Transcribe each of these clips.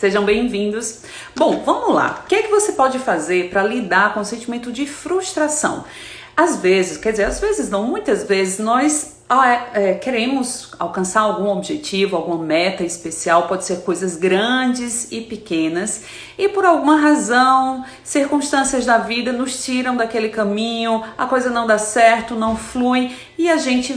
Sejam bem-vindos. Bom, vamos lá. O que é que você pode fazer para lidar com o sentimento de frustração? Às vezes, às vezes não, muitas vezes nós queremos alcançar algum objetivo, alguma meta especial, pode ser coisas grandes e pequenas, e por alguma razão, circunstâncias da vida nos tiram daquele caminho, a coisa não dá certo, não flui, e a gente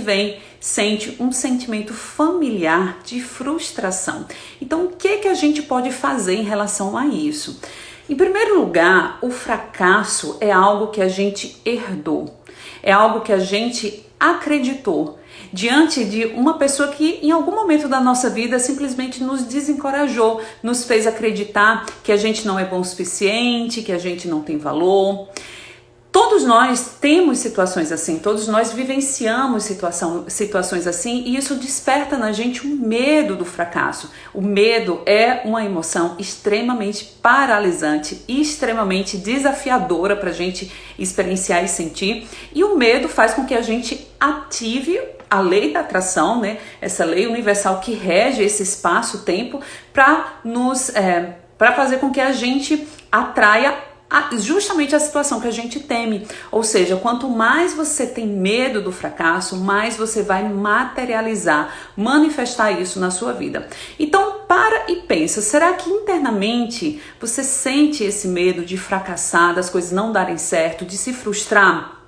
sente um sentimento familiar de frustração. Então, o que a gente pode fazer em relação a isso? Em primeiro lugar, o fracasso é algo que a gente herdou, é algo que a gente acreditou diante de uma pessoa que em algum momento da nossa vida simplesmente nos desencorajou, nos fez acreditar que a gente não é bom o suficiente, que a gente não tem valor. Todos nós temos situações assim, todos nós vivenciamos situações assim, e isso desperta na gente um medo do fracasso. O medo é uma emoção extremamente paralisante e extremamente desafiadora para a gente experienciar e sentir, e o medo faz com que a gente ative a lei da atração, né? Essa lei universal que rege esse espaço-tempo para fazer com que a gente atraia justamente a situação que a gente teme. Ou seja, quanto mais você tem medo do fracasso, mais você vai manifestar isso na sua vida. Então, para e pensa, será que internamente você sente esse medo de fracassar, das coisas não darem certo, de se frustrar?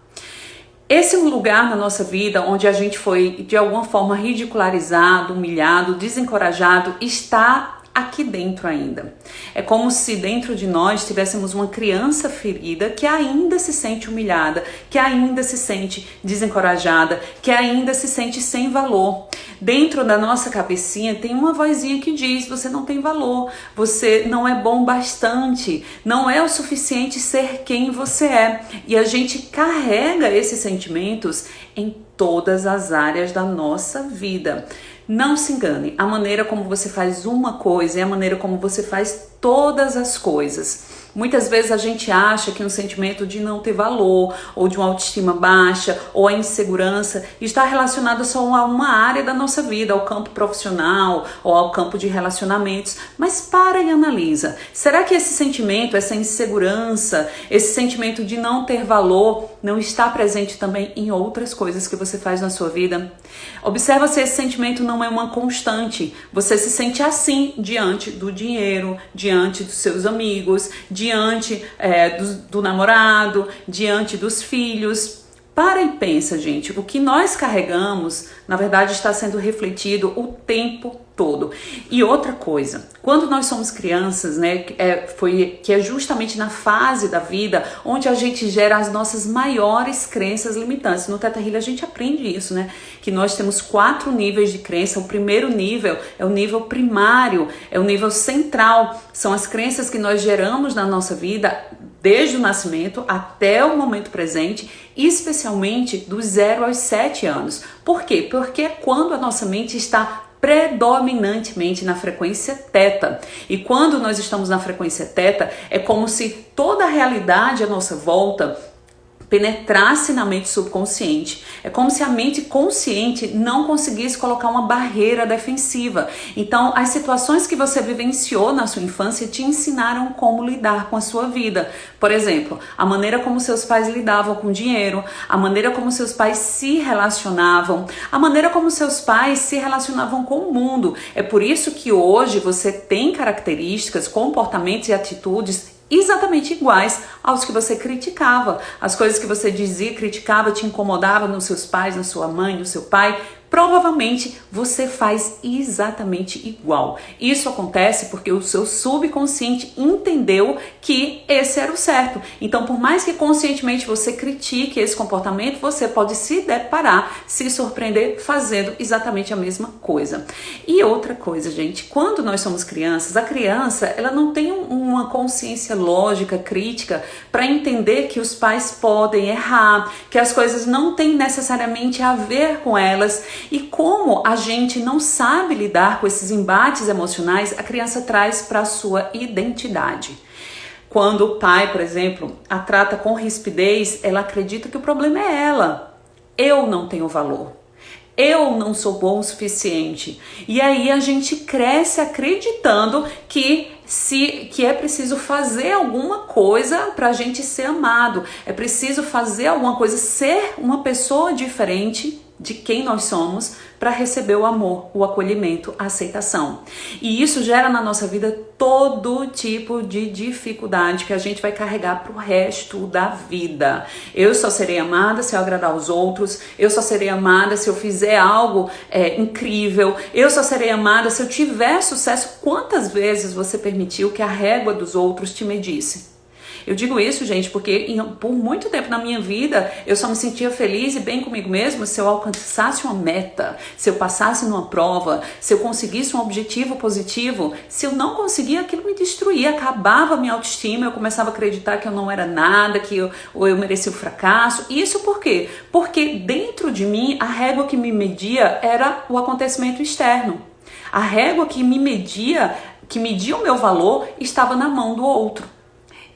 Esse é um lugar na nossa vida onde a gente foi de alguma forma ridicularizado, humilhado, desencorajado, está aqui dentro ainda. É como se dentro de nós tivéssemos uma criança ferida que ainda se sente humilhada, que ainda se sente desencorajada, que ainda se sente sem valor. Dentro da nossa cabecinha tem uma vozinha que diz: você não tem valor, você não é bom bastante, não é o suficiente ser quem você é. E a gente carrega esses sentimentos em todas as áreas da nossa vida. Não se engane, a maneira como você faz uma coisa é a maneira como você faz todas as coisas. Muitas vezes a gente acha que um sentimento de não ter valor, ou de uma autoestima baixa, ou a insegurança está relacionada só a uma área da nossa vida, ao campo profissional, ou ao campo de relacionamentos. Mas para e analisa. Será que esse sentimento, essa insegurança, esse sentimento de não ter valor, não está presente também em outras coisas que você faz na sua vida? Observa se esse sentimento não é uma constante. Você se sente assim diante do dinheiro, diante dos seus amigos, diante do namorado, diante dos filhos. Para e pensa, gente, o que nós carregamos, na verdade, está sendo refletido o tempo todo. E outra coisa, quando nós somos crianças, né, que é justamente na fase da vida onde a gente gera as nossas maiores crenças limitantes. No Theta Healing a gente aprende isso, né, que nós temos 4 níveis de crença. O primeiro nível é o nível primário, é o nível central. São as crenças que nós geramos na nossa vida desde o nascimento até o momento presente, especialmente dos 0 aos 7 anos. Por quê? Porque é quando a nossa mente está predominantemente na frequência teta. E quando nós estamos na frequência teta, é como se toda a realidade à nossa volta penetrasse na mente subconsciente. É como se a mente consciente não conseguisse colocar uma barreira defensiva. Então, as situações que você vivenciou na sua infância te ensinaram como lidar com a sua vida. Por exemplo, a maneira como seus pais lidavam com dinheiro, a maneira como seus pais se relacionavam, a maneira como seus pais se relacionavam com o mundo. É por isso que hoje você tem características, comportamentos e atitudes exatamente iguais aos que você criticava. As coisas que você dizia, criticava, te incomodava nos seus pais, na sua mãe, no seu pai, provavelmente você faz exatamente igual. Isso acontece porque o seu subconsciente entendeu que esse era o certo. Então, por mais que conscientemente você critique esse comportamento, você pode se deparar, se surpreender fazendo exatamente a mesma coisa. E outra coisa, gente, quando nós somos crianças, a criança ela não tem uma consciência lógica, crítica, para entender que os pais podem errar, que as coisas não têm necessariamente a ver com elas. E como a gente não sabe lidar com esses embates emocionais, a criança traz para a sua identidade. Quando o pai, por exemplo, a trata com rispidez, ela acredita que o problema é ela. Eu não tenho valor. eu não sou bom o suficiente. E aí a gente cresce acreditando que é preciso fazer alguma coisa para a gente ser amado, é preciso fazer alguma coisa, ser uma pessoa diferente de quem nós somos para receber o amor, o acolhimento, a aceitação. E isso gera na nossa vida todo tipo de dificuldade que a gente vai carregar pro resto da vida. Eu só serei amada se eu agradar aos outros, eu só serei amada se eu fizer algo incrível, eu só serei amada se eu tiver sucesso. Quantas vezes você permitiu que a régua dos outros te medisse? Eu digo isso, gente, porque por muito tempo na minha vida eu só me sentia feliz e bem comigo mesma se eu alcançasse uma meta, se eu passasse numa prova, se eu conseguisse um objetivo positivo. Se eu não conseguia, aquilo me destruía, acabava a minha autoestima, eu começava a acreditar que eu não era nada, ou eu merecia o fracasso. Isso por quê? Porque dentro de mim a régua que me media era o acontecimento externo. A régua que me media, que media o meu valor, estava na mão do outro.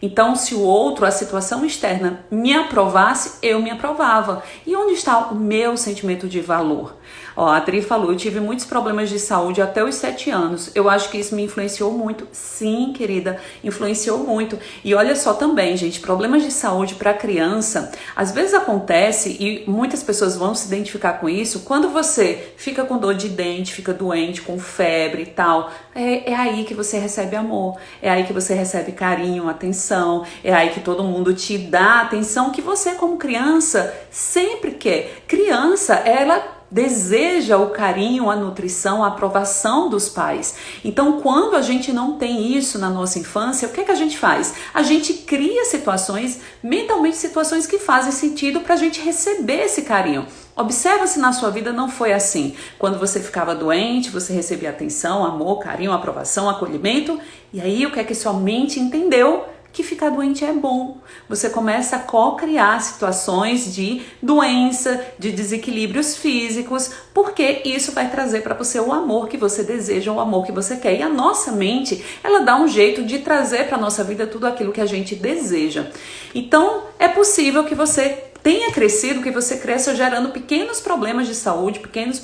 Então, se o outro, a situação externa, me aprovasse, eu me aprovava. E onde está o meu sentimento de valor? Ó, a Adri falou, eu tive muitos problemas de saúde até os 7 anos. Eu acho que isso me influenciou muito. Sim, querida, influenciou muito. E olha só também, gente, problemas de saúde para criança, às vezes acontece, e muitas pessoas vão se identificar com isso, quando você fica com dor de dente, fica doente, com febre e tal, é aí que você recebe amor, é aí que você recebe carinho, atenção, é aí que todo mundo te dá a atenção que você como criança sempre quer. Criança, ela deseja o carinho, a nutrição, a aprovação dos pais. Então, quando a gente não tem isso na nossa infância, o que é que a gente faz? A gente cria situações, mentalmente situações que fazem sentido para a gente receber esse carinho. Observa se na sua vida não foi assim. Quando você ficava doente, você recebia atenção, amor, carinho, aprovação, acolhimento. E aí, o que é que sua mente entendeu? Que ficar doente é bom. Você começa a co-criar situações de doença, de desequilíbrios físicos, porque isso vai trazer para você o amor que você deseja, o amor que você quer. E a nossa mente, ela dá um jeito de trazer para a nossa vida tudo aquilo que a gente deseja. Então, é possível que você tenha crescido, que você cresça gerando pequenos problemas de saúde, pequenos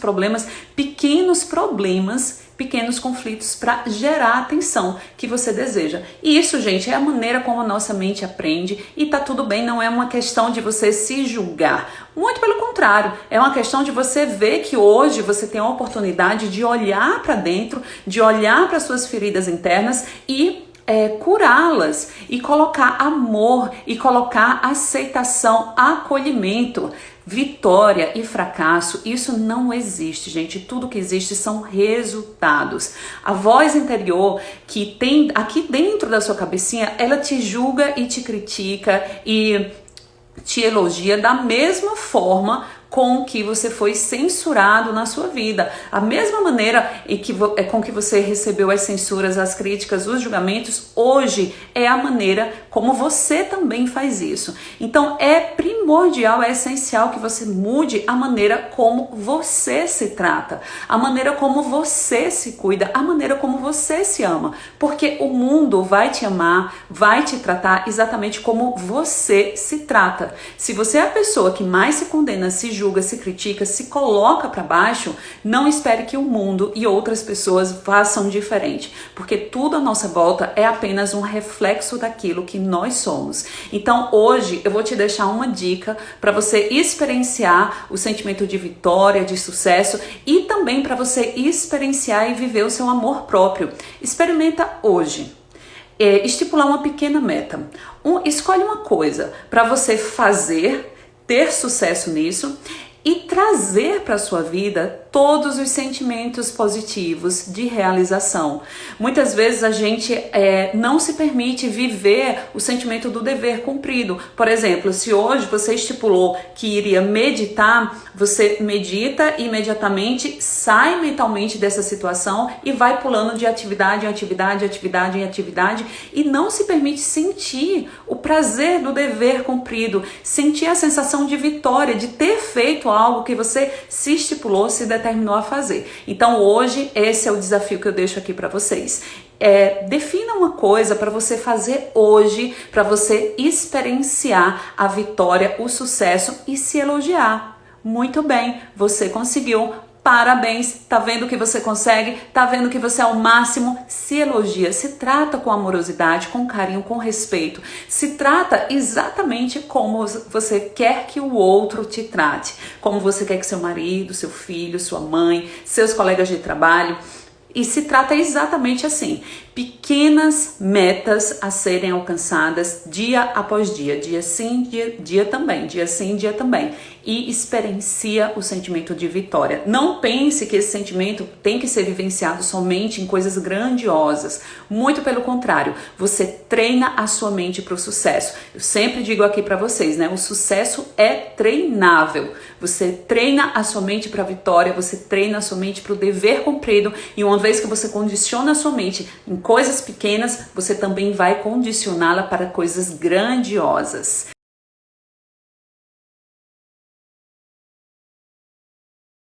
conflitos para gerar a atenção que você deseja. E isso, gente, é a maneira como a nossa mente aprende e tá tudo bem, não é uma questão de você se julgar. Muito pelo contrário, é uma questão de você ver que hoje você tem a oportunidade de olhar para dentro, de olhar para suas feridas internas e curá-las e colocar amor e colocar aceitação, acolhimento. Vitória e fracasso, isso não existe, gente. Tudo que existe são resultados. A voz interior que tem aqui dentro da sua cabecinha, ela te julga e te critica e te elogia da mesma forma com que você foi censurado na sua vida. A mesma maneira com que você recebeu as censuras, as críticas, os julgamentos, hoje é a maneira como você também faz isso. Então é primordial, é essencial que você mude a maneira como você se trata, a maneira como você se cuida, a maneira como você se ama, porque o mundo vai te amar, vai te tratar exatamente como você se trata. Se você é a pessoa que mais se condena, se julga, se critica, se coloca para baixo, não espere que o mundo e outras pessoas façam diferente, porque tudo à nossa volta é apenas um reflexo daquilo que nós somos. Então hoje eu vou te deixar uma dica para você experienciar o sentimento de vitória, de sucesso e também para você experienciar e viver o seu amor próprio. Experimenta hoje. Estipular uma pequena meta. Escolhe uma coisa para você fazer, ter sucesso nisso e trazer para a sua vida todos os sentimentos positivos de realização. Muitas vezes a gente não se permite viver o sentimento do dever cumprido. Por exemplo, se hoje você estipulou que iria meditar, você medita e imediatamente sai mentalmente dessa situação e vai pulando de atividade em atividade, atividade em atividade e não se permite sentir o prazer do dever cumprido, sentir a sensação de vitória, de ter feito algo que você se estipulou, se determinou a fazer. Então hoje esse é o desafio que eu deixo aqui para vocês. Defina uma coisa para você fazer hoje, para você experienciar a vitória, o sucesso e se elogiar. Muito bem, você conseguiu. Parabéns, tá vendo que você consegue? Tá vendo que você é o máximo? Se elogia, se trata com amorosidade, com carinho, com respeito. Se trata exatamente como você quer que o outro te trate. Como você quer que seu marido, seu filho, sua mãe, seus colegas de trabalho. E se trata exatamente assim, pequenas metas a serem alcançadas dia após dia, dia sim, dia também, dia sim, dia também. E experiencia o sentimento de vitória. Não pense que esse sentimento tem que ser vivenciado somente em coisas grandiosas. Muito pelo contrário, você treina a sua mente para o sucesso. Eu sempre digo aqui para vocês, né? O sucesso é treinável. Você treina a sua mente para a vitória, você treina a sua mente para o dever cumprido, e uma vez que você condiciona a sua mente em coisas pequenas, você também vai condicioná-la para coisas grandiosas.